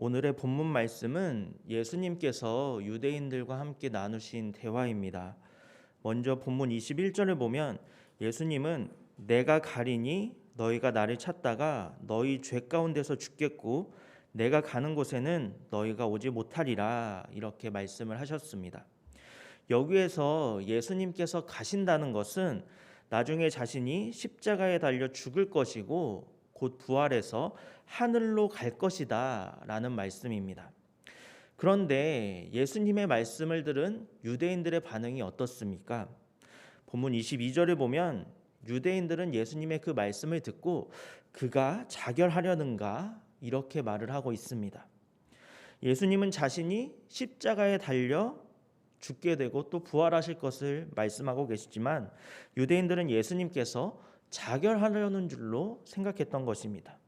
오늘의 본문 말씀은 예수님께서 유대인들과 함께 나누신 대화입니다. 먼저 본문 21절을 보면 예수님은 내가 가리니 너희가 나를 찾다가 너희 죄 가운데서 죽겠고 내가 가는 곳에는 너희가 오지 못하리라 이렇게 말씀을 하셨습니다. 여기에서 예수님께서 가신다는 것은 나중에 자신이 십자가에 달려 죽을 것이고 곧 부활해서 하늘로 갈 것이다 라는 말씀입니다. 그런데 예수님의 말씀을 들은 유대인들의 반응이 어떻습니까? 본문 22절을 보면 유대인들은 예수님의 그 말씀을 듣고 그가 자결하려는가 이렇게 말을 하고 있습니다. 예수님은 자신이 십자가에 달려 죽게 되고 또 부활하실 것을 말씀하고 계시지만 유대인들은 예수님께서 자결하려는 줄로 생각했던 것입니다.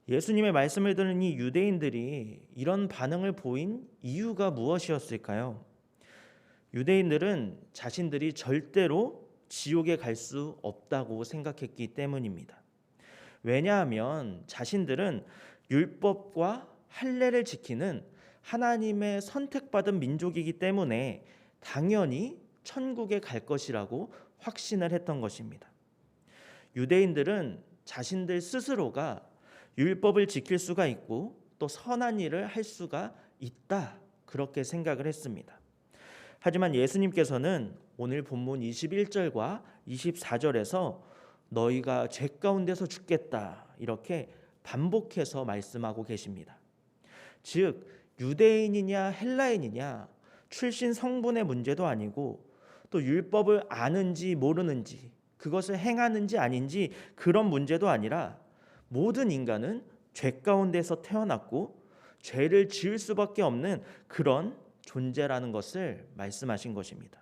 예수님의 말씀을 들은 이 유대인들이 이런 반응을 보인 이유가 무엇이었을까요? 유대인들은 자신들이 절대로 지옥에 갈 수 없다고 생각했기 때문입니다. 왜냐하면 자신들은 율법과 할례를 지키는 하나님의 선택받은 민족이기 때문에 당연히 천국에 갈 것이라고 확신을 했던 것입니다. 유대인들은 자신들 스스로가 율법을 지킬 수가 있고 또 선한 일을 할 수가 있다 그렇게 생각을 했습니다. 하지만 예수님께서는 오늘 본문 21절과 24절에서 너희가 죄 가운데서 죽겠다 이렇게 반복해서 말씀하고 계십니다. 즉 유대인이냐 헬라인이냐 출신 성분의 문제도 아니고 또 율법을 아는지 모르는지 그것을 행하는지 아닌지 그런 문제도 아니라 모든 인간은 죄 가운데서 태어났고 죄를 지을 수밖에 없는 그런 존재라는 것을 말씀하신 것입니다.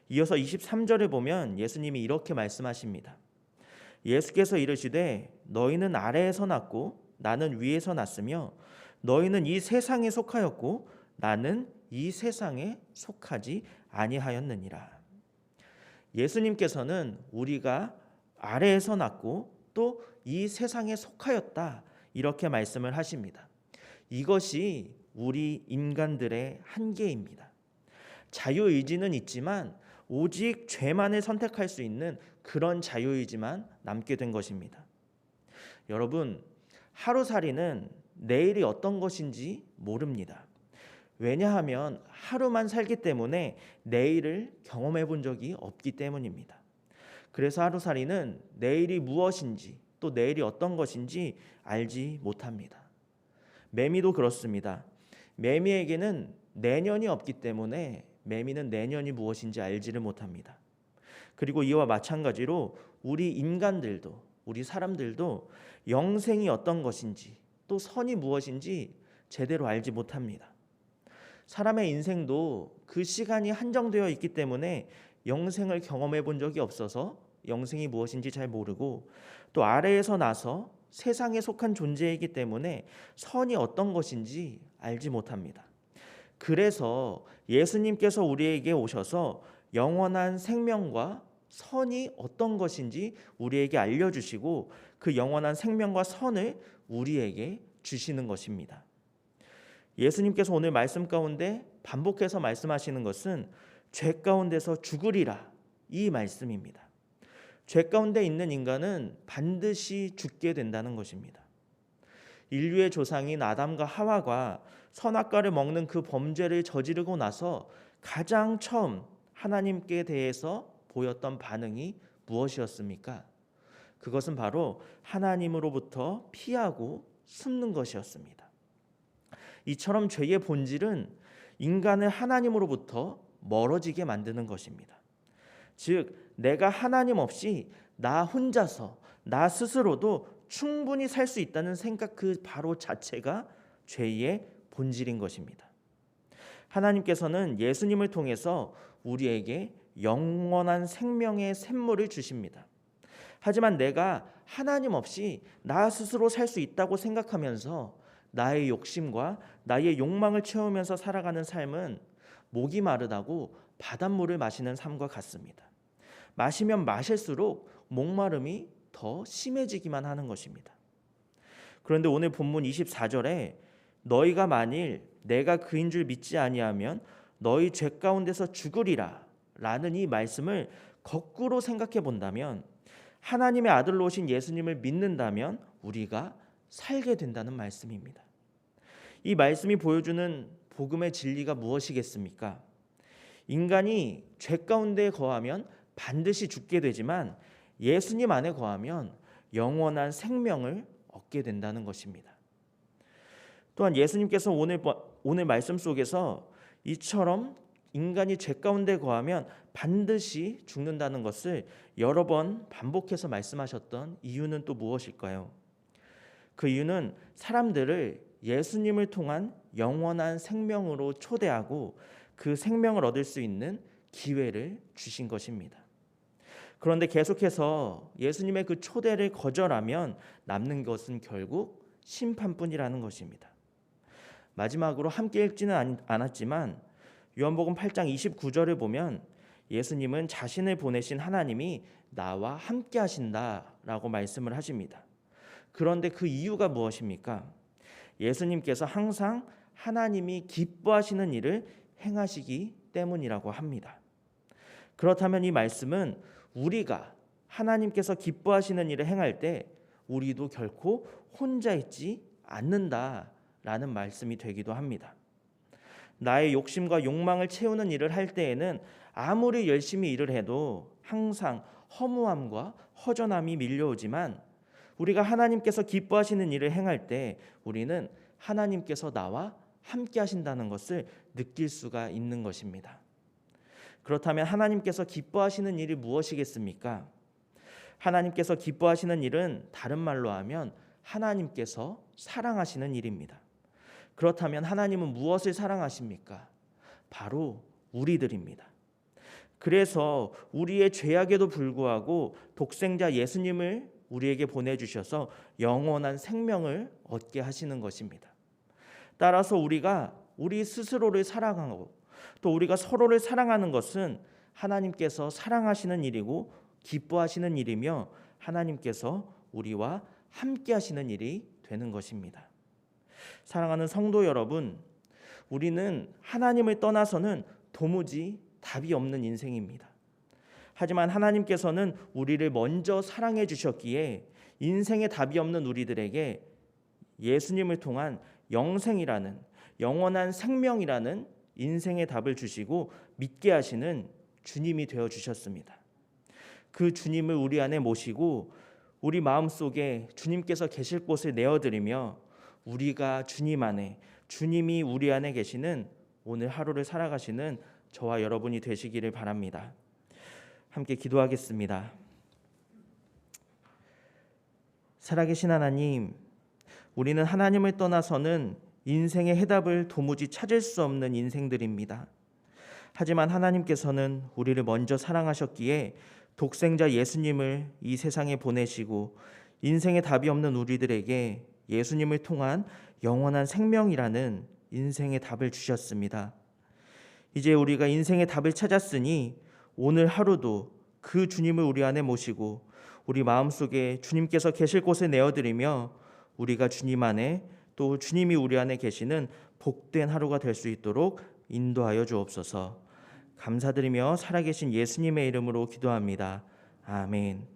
이어서 23절에 보면 예수님이 이렇게 말씀하십니다. 예수께서 이르시되 너희는 아래에서 났고 나는 위에서 났으며 너희는 이 세상에 속하였고 나는 이 세상에 속하지 아니하였느니라. 예수님께서는 우리가 아래에서 났고 또 이 세상에 속하였다 이렇게 말씀을 하십니다. 이것이 우리 인간들의 한계입니다. 자유의지는 있지만 오직 죄만을 선택할 수 있는 그런 자유의지만 남게 된 것입니다. 여러분, 하루살이는 내일이 어떤 것인지 모릅니다. 왜냐하면 하루만 살기 때문에 내일을 경험해 본 적이 없기 때문입니다. 그래서 하루살이는 내일이 무엇인지 또 내일이 어떤 것인지 알지 못합니다. 매미도 그렇습니다. 매미에게는 내년이 없기 때문에 매미는 내년이 무엇인지 알지를 못합니다. 그리고 이와 마찬가지로 우리 인간들도 우리 사람들도 영생이 어떤 것인지 또 선이 무엇인지 제대로 알지 못합니다. 사람의 인생도 그 시간이 한정되어 있기 때문에 영생을 경험해 본 적이 없어서 영생이 무엇인지 잘 모르고 또 아래에서 나서 세상에 속한 존재이기 때문에 선이 어떤 것인지 알지 못합니다. 그래서 예수님께서 우리에게 오셔서 영원한 생명과 선이 어떤 것인지 우리에게 알려주시고 그 영원한 생명과 선을 우리에게 주시는 것입니다. 예수님께서 오늘 말씀 가운데 반복해서 말씀하시는 것은 죄 가운데서 죽으리라 이 말씀입니다. 죄 가운데 있는 인간은 반드시 죽게 된다는 것입니다. 인류의 조상인 아담과 하와가 선악과를 먹는 그 범죄를 저지르고 나서 가장 처음 하나님께 대해서 보였던 반응이 무엇이었습니까? 그것은 바로 하나님으로부터 피하고 숨는 것이었습니다. 이처럼 죄의 본질은 인간을 하나님으로부터 멀어지게 만드는 것입니다. 즉 내가 하나님 없이 나 혼자서 나 스스로도 충분히 살 수 있다는 생각 그 바로 자체가 죄의 본질인 것입니다. 하나님께서는 예수님을 통해서 우리에게 영원한 생명의 샘물을 주십니다. 하지만 내가 하나님 없이 나 스스로 살 수 있다고 생각하면서 나의 욕심과 나의 욕망을 채우면서 살아가는 삶은 목이 마르다고 바닷물을 마시는 삶과 같습니다. 마시면 마실수록 목마름이 더 심해지기만 하는 것입니다. 그런데 오늘 본문 24절에 너희가 만일 내가 그인 줄 믿지 아니하면 너희 죄 가운데서 죽으리라 라는 이 말씀을 거꾸로 생각해 본다면, 하나님의 아들로 오신 예수님을 믿는다면 우리가 살게 된다는 말씀입니다. 이 말씀이 보여주는 복음의 진리가 무엇이겠습니까? 인간이 죄 가운데 거하면 반드시 죽게 되지만 예수님 안에 거하면 영원한 생명을 얻게 된다는 것입니다. 또한 예수님께서 오늘 말씀 속에서 이처럼 인간이 죄 가운데 거하면 반드시 죽는다는 것을 여러 번 반복해서 말씀하셨던 이유는 또 무엇일까요? 그 이유는 사람들을 예수님을 통한 영원한 생명으로 초대하고 그 생명을 얻을 수 있는 기회를 주신 것입니다. 그런데 계속해서 예수님의 그 초대를 거절하면 남는 것은 결국 심판뿐이라는 것입니다. 마지막으로 함께 읽지는 않았지만 요한복음 8장 29절을 보면 예수님은 자신을 보내신 하나님이 나와 함께 하신다라고 말씀을 하십니다. 그런데 그 이유가 무엇입니까? 예수님께서 항상 하나님이 기뻐하시는 일을 행하시기 때문이라고 합니다. 그렇다면 이 말씀은 우리가 하나님께서 기뻐하시는 일을 행할 때 우리도 결코 혼자 있지 않는다라는 말씀이 되기도 합니다. 나의 욕심과 욕망을 채우는 일을 할 때에는 아무리 열심히 일을 해도 항상 허무함과 허전함이 밀려오지만, 우리가 하나님께서 기뻐하시는 일을 행할 때 우리는 하나님께서 나와 함께 하신다는 것을 느낄 수가 있는 것입니다. 그렇다면 하나님께서 기뻐하시는 일이 무엇이겠습니까? 하나님께서 기뻐하시는 일은 다른 말로 하면 하나님께서 사랑하시는 일입니다. 그렇다면 하나님은 무엇을 사랑하십니까? 바로 우리들입니다. 그래서 우리의 죄악에도 불구하고 독생자 예수님을 우리에게 보내주셔서 영원한 생명을 얻게 하시는 것입니다. 따라서 우리가 우리 스스로를 사랑하고 또 우리가 서로를 사랑하는 것은 하나님께서 사랑하시는 일이고 기뻐하시는 일이며 하나님께서 우리와 함께 하시는 일이 되는 것입니다. 사랑하는 성도 여러분, 우리는 하나님을 떠나서는 도무지 답이 없는 인생입니다. 하지만 하나님께서는 우리를 먼저 사랑해 주셨기에 인생에 답이 없는 우리들에게 예수님을 통한 영생이라는, 영원한 생명이라는 인생의 답을 주시고 믿게 하시는 주님이 되어 주셨습니다. 그 주님을 우리 안에 모시고 우리 마음속에 주님께서 계실 곳을 내어드리며 우리가 주님 안에, 주님이 우리 안에 계시는 오늘 하루를 살아가시는 저와 여러분이 되시기를 바랍니다. 함께 기도하겠습니다. 살아계신 하나님, 우리는 하나님을 떠나서는 인생의 해답을 도무지 찾을 수 없는 인생들입니다. 하지만 하나님께서는 우리를 먼저 사랑하셨기에 독생자 예수님을 이 세상에 보내시고 인생의 답이 없는 우리들에게 예수님을 통한 영원한 생명이라는 인생의 답을 주셨습니다. 이제 우리가 인생의 답을 찾았으니 오늘 하루도 그 주님을 우리 안에 모시고 우리 마음속에 주님께서 계실 곳에 내어드리며 우리가 주님 안에 또 주님이 우리 안에 계시는 복된 하루가 될 수 있도록 인도하여 주옵소서. 감사드리며 살아계신 예수님의 이름으로 기도합니다. 아멘.